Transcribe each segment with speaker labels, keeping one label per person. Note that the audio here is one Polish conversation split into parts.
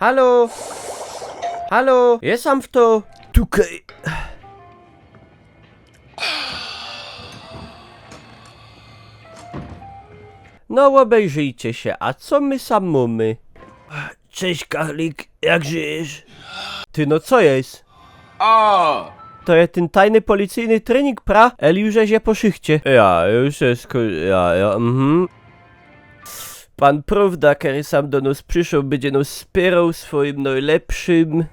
Speaker 1: Halo? Halo? Jestem w to? Tukaj. No obejrzyjcie się, a co my sam mamy? Cześć Karlik, jak żyjesz? Ty no co jest?
Speaker 2: O!
Speaker 1: To jest ten tajny policyjny trening pra? Już je po szychcie. Ja, już jest Pan prawda, który sam do nas przyszedł, będzie nas wspierał swoim najlepszym...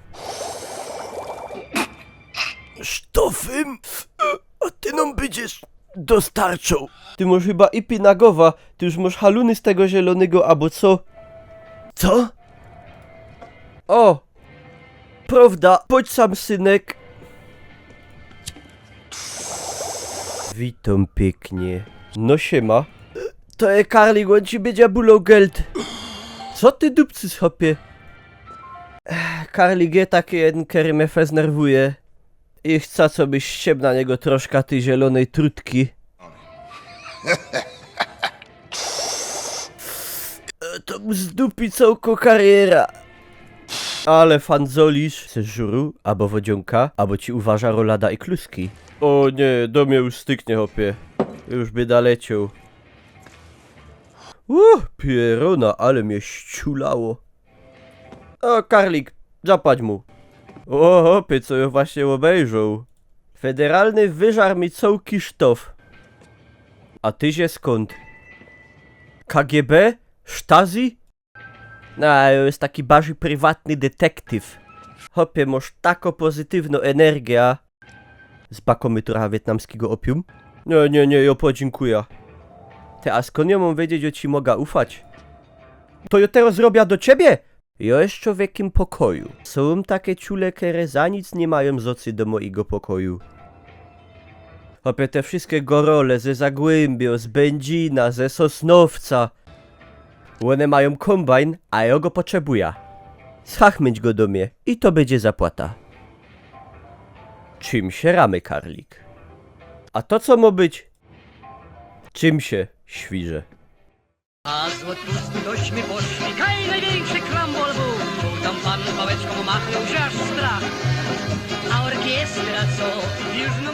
Speaker 1: sztofem? A ty nam będziesz dostarczał. Ty masz chyba ipinagowa, ty już masz haluny z tego zielonego, albo co? Co? O! Prawda, chodź sam synek. Witam pięknie. No siema. To jest Karlik, on ci będzie bulał geld. Co ty dupcy schopie? Karlik jest taki jeden, który mnie fez nerwuje. I chce, co byś ścieb na niego troszkę tej zielonej trutki. To mu zdupi całką kariera. Ale fanzolisz. Chcesz żuru, albo wodzionka, albo ci uważa rolada i kluski. O nie, do mnie już styknie, hopie. Już by daleciał. Pierona, ale mnie ściulało. O, Karlik, zapłać mu. O, hopie, co ja właśnie obejrzał. Federalny wyżar mi całki sztof. A ty się skąd? KGB? Stasi? No, jest taki bardziej prywatny detektyw. Hopie, masz taką pozytywną energię. Zbakamy trochę wietnamskiego opium? Nie, ja podziękuję. Ty, a skąd ja mam wiedzieć, że ci mogę ufać? To ja teraz zrobię do ciebie? Ja jest człowiekiem pokoju. Są takie ciule, które za nic nie mają z ocy do mojego pokoju. Hopie, te wszystkie gorole ze Zagłębia, z Będzina, ze Sosnowca. One mają kombajn, a ja go potrzebuję. Schachmyć go do mnie i to będzie zapłata. Czym się ramy, Karlik? A to co ma być? Czym się, świrze?
Speaker 3: A z odpustu dośmy poszli, kaj największy krambol był. Tam pan pałeczką machnął, że aż strach. A orkiestra co? Już no